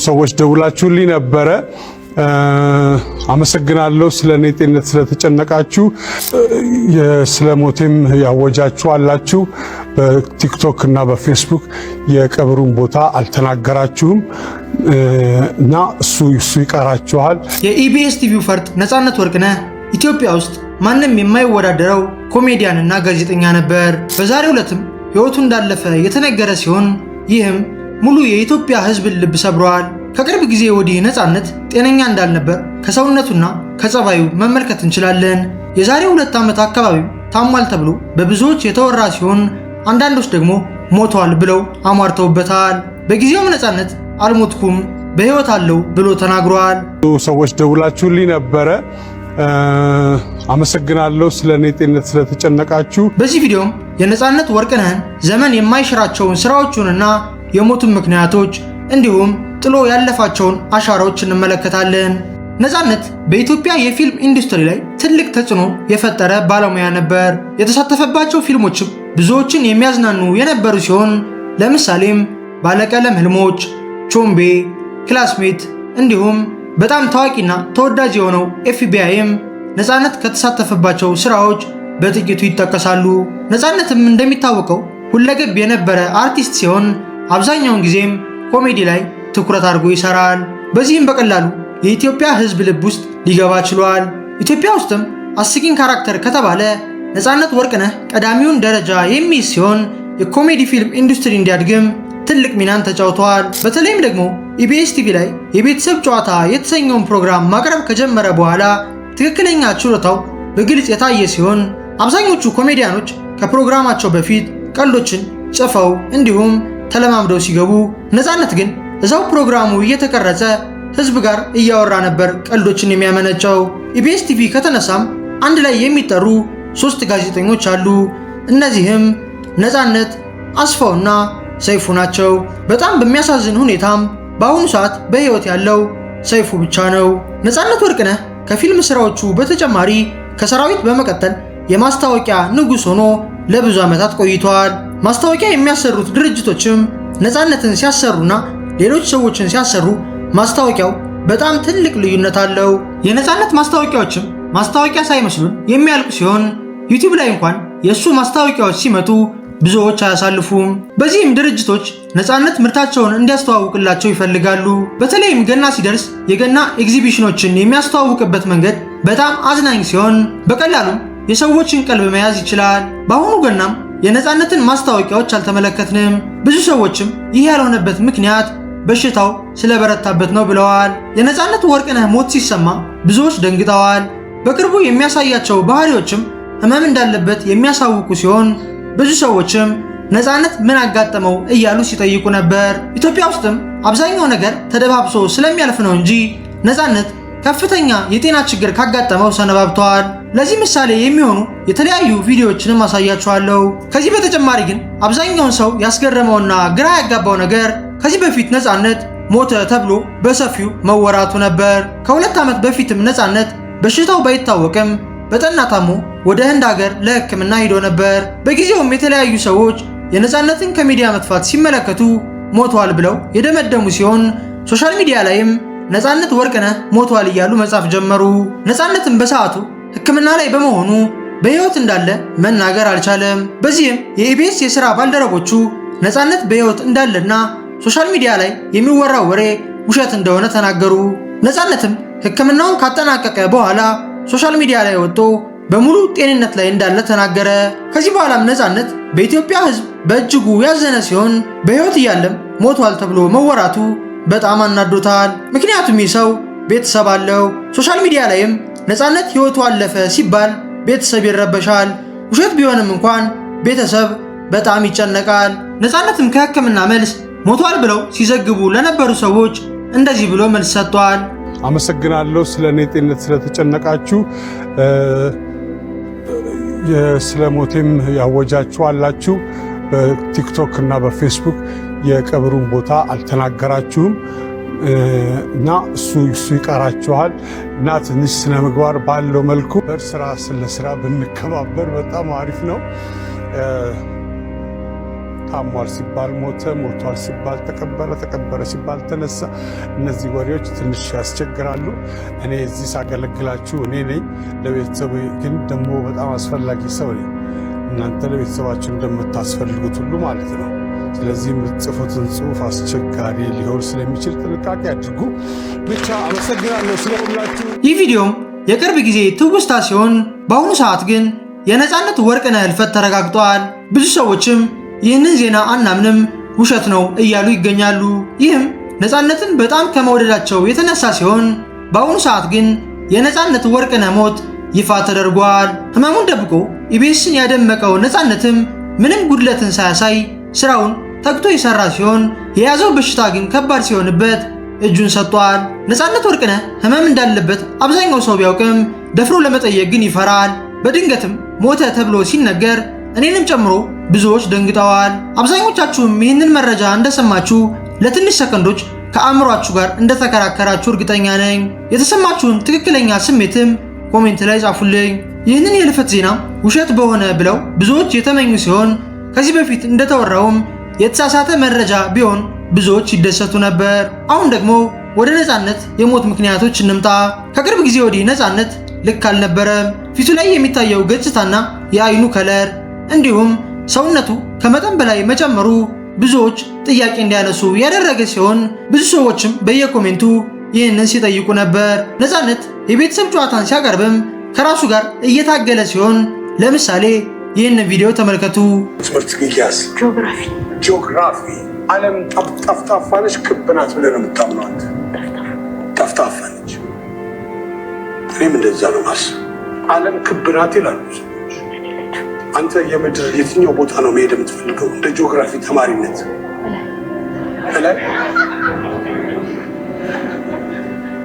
ሰዎች ደውላችሁልኝ ነበረ። አመሰግናለሁ ስለኔ ጤንነት ስለተጨነቃችሁ። ስለሞቴም ያወጃችሁ አላችሁ። በቲክቶክ እና በፌስቡክ የቀብሩን ቦታ አልተናገራችሁም እና እሱ ይቀራችኋል። የኢቢኤስ ቲቪው ፈርጥ ነፃነት ወርቅነህ ኢትዮጵያ ውስጥ ማንም የማይወዳደረው ኮሜዲያን እና ጋዜጠኛ ነበር። በዛሬው ዕለትም ሕይወቱ እንዳለፈ የተነገረ ሲሆን ይህም ሙሉ የኢትዮጵያ ሕዝብን ልብ ሰብሯል። ከቅርብ ጊዜ ወዲህ ነፃነት ጤነኛ እንዳልነበር ከሰውነቱና ከጸባዩ መመልከት እንችላለን። የዛሬ 2 ዓመት አካባቢ ታሟል ተብሎ በብዙዎች የተወራ ሲሆን አንዳንዶች ደግሞ ሞቷል ብለው አሟርተውበታል። በጊዜውም ነፃነት አልሞትኩም በሕይወት አለው ብሎ ተናግሯል። ሰዎች ደውላችሁልኝ ነበረ። አመሰግናለሁ ስለኔ ጤንነት ስለተጨነቃችሁ። በዚህ ቪዲዮም የነፃነት ወርቅነህን ዘመን የማይሽራቸውን ስራዎቹንና የሞቱን ምክንያቶች እንዲሁም ጥሎ ያለፋቸውን አሻራዎች እንመለከታለን። ነፃነት በኢትዮጵያ የፊልም ኢንዱስትሪ ላይ ትልቅ ተጽዕኖ የፈጠረ ባለሙያ ነበር። የተሳተፈባቸው ፊልሞችም ብዙዎችን የሚያዝናኑ የነበሩ ሲሆን ለምሳሌም ባለቀለም ህልሞች፣ ቾምቤ፣ ክላስሜት እንዲሁም በጣም ታዋቂና ተወዳጅ የሆነው ኤፍቢአይም ነፃነት ከተሳተፈባቸው ስራዎች በጥቂቱ ይጠቀሳሉ። ነፃነትም እንደሚታወቀው ሁለገብ የነበረ አርቲስት ሲሆን አብዛኛውን ጊዜም ኮሜዲ ላይ ትኩረት አድርጎ ይሰራል። በዚህም በቀላሉ የኢትዮጵያ ሕዝብ ልብ ውስጥ ሊገባ ችሏል። ኢትዮጵያ ውስጥም አስቂኝ ካራክተር ከተባለ ነፃነት ወርቅነህ ቀዳሚውን ደረጃ የሚይዝ ሲሆን የኮሜዲ ፊልም ኢንዱስትሪ እንዲያድግም ትልቅ ሚናን ተጫውተዋል። በተለይም ደግሞ ኢቢኤስ ቲቪ ላይ የቤተሰብ ጨዋታ የተሰኘውን ፕሮግራም ማቅረብ ከጀመረ በኋላ ትክክለኛ ችሎታው በግልጽ የታየ ሲሆን አብዛኞቹ ኮሜዲያኖች ከፕሮግራማቸው በፊት ቀልዶችን ጽፈው እንዲሁም ተለማምደው ሲገቡ፣ ነፃነት ግን እዛው ፕሮግራሙ እየተቀረጸ ህዝብ ጋር እያወራ ነበር ቀልዶችን የሚያመነጨው። ኢቢኤስ ቲቪ ከተነሳም አንድ ላይ የሚጠሩ 3 ጋዜጠኞች አሉ። እነዚህም ነፃነት፣ አስፋውና ሰይፉ ናቸው። በጣም በሚያሳዝን ሁኔታም በአሁኑ ሰዓት በህይወት ያለው ሰይፉ ብቻ ነው። ነፃነት ወርቅነህ ከፊልም ስራዎቹ በተጨማሪ ከሰራዊት በመቀጠል የማስታወቂያ ንጉሥ ሆኖ ለብዙ ዓመታት ቆይቷል። ማስታወቂያ የሚያሰሩት ድርጅቶችም ነፃነትን ሲያሰሩና ሌሎች ሰዎችን ሲያሰሩ ማስታወቂያው በጣም ትልቅ ልዩነት አለው። የነፃነት ማስታወቂያዎችም ማስታወቂያ ሳይመስሉን የሚያልቁ ሲሆን ዩቲዩብ ላይ እንኳን የእሱ ማስታወቂያዎች ሲመጡ ብዙዎች አያሳልፉም። በዚህም ድርጅቶች ነፃነት ምርታቸውን እንዲያስተዋውቅላቸው ይፈልጋሉ። በተለይም ገና ሲደርስ የገና ኤግዚቢሽኖችን የሚያስተዋውቅበት መንገድ በጣም አዝናኝ ሲሆን በቀላሉም የሰዎችን ቀልብ መያዝ ይችላል። በአሁኑ ገናም የነፃነትን ማስታወቂያዎች አልተመለከትንም። ብዙ ሰዎችም ይህ ያልሆነበት ምክንያት በሽታው ስለበረታበት ነው ብለዋል። የነፃነት ወርቅነህ ሞት ሲሰማ ብዙዎች ደንግጠዋል። በቅርቡ የሚያሳያቸው ባህሪዎችም ህመም እንዳለበት የሚያሳውቁ ሲሆን ብዙ ሰዎችም ነፃነት ምን አጋጠመው እያሉ ሲጠይቁ ነበር። ኢትዮጵያ ውስጥም አብዛኛው ነገር ተደባብሶ ስለሚያልፍ ነው እንጂ ነፃነት ከፍተኛ የጤና ችግር ካጋጠመው ሰነባብተዋል። ለዚህ ምሳሌ የሚሆኑ የተለያዩ ቪዲዮዎችንም አሳያችኋለሁ። ከዚህ በተጨማሪ ግን አብዛኛውን ሰው ያስገረመውና ግራ ያጋባው ነገር ከዚህ በፊት ነፃነት ሞተ ተብሎ በሰፊው መወራቱ ነበር። ከ2 ዓመት በፊትም ነፃነት በሽታው ባይታወቅም በጠና ታሞ ወደ ህንድ ሀገር ለሕክምና ሄዶ ነበር። በጊዜውም የተለያዩ ሰዎች የነፃነትን ከሚዲያ መጥፋት ሲመለከቱ ሞቷል ብለው የደመደሙ ሲሆን ሶሻል ሚዲያ ላይም ነፃነት ወርቅነህ ሞቷል እያሉ መጻፍ ጀመሩ። ነፃነትም በሰዓቱ ሕክምና ላይ በመሆኑ በሕይወት እንዳለ መናገር አልቻለም። በዚህም የኢቢኤስ የሥራ ባልደረቦቹ ነፃነት በሕይወት እንዳለና ሶሻል ሚዲያ ላይ የሚወራው ወሬ ውሸት እንደሆነ ተናገሩ። ነፃነትም ሕክምናውን ካጠናቀቀ በኋላ ሶሻል ሚዲያ ላይ ወጥቶ በሙሉ ጤንነት ላይ እንዳለ ተናገረ። ከዚህ በኋላም ነፃነት በኢትዮጵያ ሕዝብ በእጅጉ ያዘነ ሲሆን በሕይወት እያለም ሞቷል ተብሎ መወራቱ በጣም አናዶታል። ምክንያቱም ይህ ሰው ቤተሰብ አለው። ሶሻል ሚዲያ ላይም ነፃነት ሕይወቱ አለፈ ሲባል ቤተሰብ ይረበሻል። ውሸት ቢሆንም እንኳን ቤተሰብ በጣም ይጨነቃል። ነፃነትም ከሕክምና መልስ ሞቷል ብለው ሲዘግቡ ለነበሩ ሰዎች እንደዚህ ብሎ መልስ ሰጥቷል። አመሰግናለሁ ስለኔ ጤንነት ስለተጨነቃችሁ። ስለሞቴም ያወጃችሁ አላችሁ። በቲክቶክ እና በፌስቡክ የቀብሩን ቦታ አልተናገራችሁም እና እሱ ይቀራችኋል እና ትንሽ ስነ ምግባር ባለው መልኩ ስራ ብንከባበር በጣም አሪፍ ነው። ታሟል ሲባል ሞተ፣ ሞቷል ሲባል ተቀበረ፣ ተቀበረ ሲባል ተነሳ። እነዚህ ወሬዎች ትንሽ ያስቸግራሉ። እኔ እዚህ ሳገለግላችሁ እኔ ነኝ፣ ለቤተሰቡ ግን ደግሞ በጣም አስፈላጊ ሰው ነኝ። እናንተ ለቤተሰባችሁ እንደምታስፈልጉት ሁሉ ማለት ነው። ስለዚህ የምትጽፉትን ጽሑፍ አስቸጋሪ ሊሆን ስለሚችል ጥንቃቄ አድርጉ። ብቻ አመሰግናለሁ ስለሁላችሁ። ይህ ቪዲዮም የቅርብ ጊዜ ትውስታ ሲሆን በአሁኑ ሰዓት ግን የነፃነት ወርቅነህ ህልፈት ተረጋግጧል። ብዙ ሰዎችም ይህንን ዜና አናምንም፣ ውሸት ነው እያሉ ይገኛሉ። ይህም ነፃነትን በጣም ከመውደዳቸው የተነሳ ሲሆን በአሁኑ ሰዓት ግን የነፃነት ወርቅነህ ሞት ይፋ ተደርጓል። ህመሙን ደብቆ ኢቢኤስን ያደመቀው ነፃነትም ምንም ጉድለትን ሳያሳይ ስራውን ተግቶ የሰራ ሲሆን የያዘው በሽታ ግን ከባድ ሲሆንበት እጁን ሰጥቷል። ነፃነት ወርቅነህ ህመም እንዳለበት አብዛኛው ሰው ቢያውቅም ደፍሮ ለመጠየቅ ግን ይፈራል። በድንገትም ሞተ ተብሎ ሲነገር እኔንም ጨምሮ ብዙዎች ደንግጠዋል። አብዛኞቻችሁም ይህንን መረጃ እንደሰማችሁ ለትንሽ ሰከንዶች ከአእምሯችሁ ጋር እንደተከራከራችሁ እርግጠኛ ነኝ። የተሰማችሁን ትክክለኛ ስሜትም ኮሜንት ላይ ጻፉልኝ። ይህንን የህልፈት ዜና ውሸት በሆነ ብለው ብዙዎች የተመኙ ሲሆን ከዚህ በፊት እንደተወራውም የተሳሳተ መረጃ ቢሆን ብዙዎች ይደሰቱ ነበር። አሁን ደግሞ ወደ ነፃነት የሞት ምክንያቶች እንምጣ። ከቅርብ ጊዜ ወዲህ ነፃነት ልክ አልነበረም። ፊቱ ላይ የሚታየው ገጽታና የአይኑ ከለር እንዲሁም ሰውነቱ ከመጠን በላይ መጨመሩ ብዙዎች ጥያቄ እንዲያነሱ ያደረገ ሲሆን ብዙ ሰዎችም በየኮሜንቱ ይህንን ሲጠይቁ ነበር። ነፃነት የቤተሰብ ጨዋታን ሲያቀርብም ከራሱ ጋር እየታገለ ሲሆን ለምሳሌ ይህንን ቪዲዮ ተመልከቱ። ትምህርት ሚኪያስ ጂኦግራፊ ዓለም ጠፍጣፋ ነች ክብ ናት ብለህ ነው የምታምነው አንተ? ጠፍጣፋ ነች። እኔም እንደዛ ነው ማስብ። ዓለም ክብ ናት ይላሉ ሰዎች። አንተ የምድር የትኛው ቦታ ነው መሄድ የምትፈልገው እንደ ጂኦግራፊ ተማሪነት? ላይ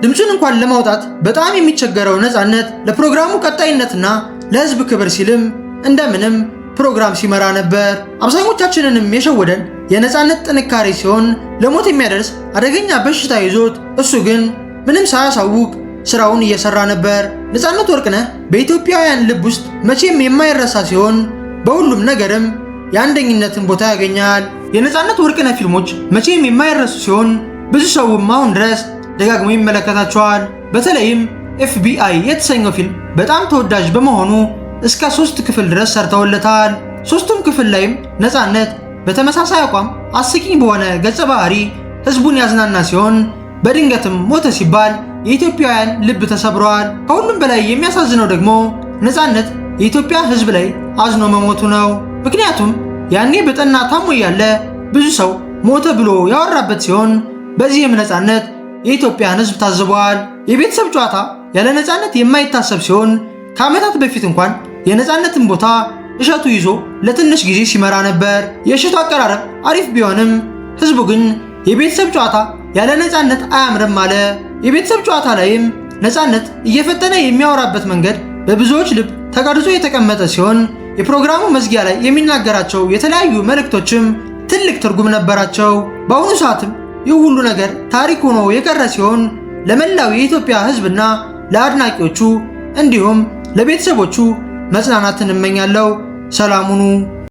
ድምፁን እንኳን ለማውጣት በጣም የሚቸገረው ነፃነት ለፕሮግራሙ ቀጣይነትና ለህዝብ ክብር ሲልም እንደምንም ፕሮግራም ሲመራ ነበር። አብዛኞቻችንንም የሸወደን የነፃነት ጥንካሬ ሲሆን ለሞት የሚያደርስ አደገኛ በሽታ ይዞት እሱ ግን ምንም ሳያሳውቅ ስራውን እየሰራ ነበር። ነፃነት ወርቅነህ በኢትዮጵያውያን ልብ ውስጥ መቼም የማይረሳ ሲሆን በሁሉም ነገርም የአንደኝነትን ቦታ ያገኛል። የነፃነት ወርቅነህ ፊልሞች መቼም የማይረሱ ሲሆን ብዙ ሰውም አሁን ድረስ ደጋግሞ ይመለከታቸዋል። በተለይም FBI የተሰኘው ፊልም በጣም ተወዳጅ በመሆኑ እስከ 3 ክፍል ድረስ ሰርተውለታል። 3ቱም ክፍል ላይም ነፃነት በተመሳሳይ አቋም አስቂኝ በሆነ ገጸ ባህሪ ህዝቡን ያዝናና ሲሆን በድንገትም ሞተ ሲባል የኢትዮጵያውያን ልብ ተሰብሯል። ከሁሉም በላይ የሚያሳዝነው ደግሞ ነፃነት የኢትዮጵያ ህዝብ ላይ አዝኖ መሞቱ ነው። ምክንያቱም ያኔ በጠና ታሞ ያለ ብዙ ሰው ሞተ ብሎ ያወራበት ሲሆን በዚህም ነፃነት የኢትዮጵያን ህዝብ ታዝቧል። የቤተሰብ ጨዋታ ያለ ነፃነት የማይታሰብ ሲሆን ከዓመታት በፊት እንኳን የነፃነትን ቦታ እሸቱ ይዞ ለትንሽ ጊዜ ሲመራ ነበር። የእሸቱ አቀራረብ አሪፍ ቢሆንም ህዝቡ ግን የቤተሰብ ጨዋታ ያለ ነፃነት አያምርም አለ። የቤተሰብ ጨዋታ ላይም ነፃነት እየፈጠነ የሚያወራበት መንገድ በብዙዎች ልብ ተቀርጾ የተቀመጠ ሲሆን የፕሮግራሙ መዝጊያ ላይ የሚናገራቸው የተለያዩ መልእክቶችም ትልቅ ትርጉም ነበራቸው። በአሁኑ ሰዓትም ይህ ሁሉ ነገር ታሪክ ሆኖ የቀረ ሲሆን ለመላው የኢትዮጵያ ህዝብና ለአድናቂዎቹ እንዲሁም ለቤተሰቦቹ መጽናናትን እመኛለሁ። ሰላም ሁኑ።